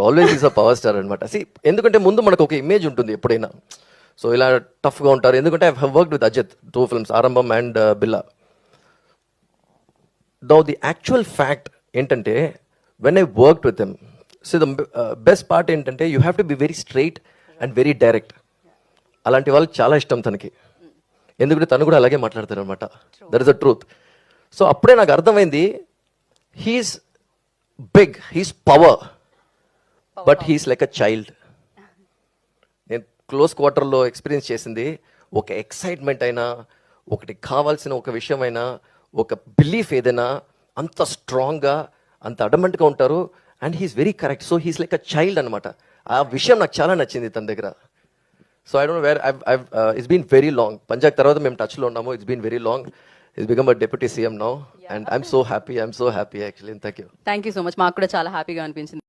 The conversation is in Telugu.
Always is a power star అనమాట. ఎందుకంటే ముందు మనకు ఒక ఇమేజ్ ఉంటుంది ఎప్పుడైనా, సో ఇలా టఫ్గా ఉంటారు. ఎందుకంటే I worked with Ajith 2 films, Aarambam and Billa. The actual fact ఏంటంటే when I worked with him, so the best part ఏంటంటే you have to be very straight and very direct. అలాంటి వాళ్ళు చాలా ఇష్టం తనకి, ఎందుకంటే తను కూడా అలాగే మాట్లాడతారు అనమాట. That is the truth. So అప్పుడే నాకు అర్థమైంది, he's big, he's power, but he's like a child. నేను క్లోజ్ క్వార్టర్లో ఎక్స్పీరియన్స్ చేసింది, ఒక ఎక్సైట్మెంట్ అయినా, ఒకటి కావాల్సిన ఒక విషయం అయినా, ఒక బిలీఫ్ ఏదైనా అంత స్ట్రాంగ్గా, అంత అడమెంట్గా ఉంటారు. And he's very correct. So he's like a child అనమాట. ఆ విషయం నాకు చాలా నచ్చింది తన దగ్గర. So I don't where it's been very long. Punjab తర్వాత మేము టచ్లో ఉన్నాము. It's been very long. It's become a deputy CM now. And I'm so happy actually. Thank you so much. మాకు కూడా చాలా హ్యాపీగా అనిపించింది.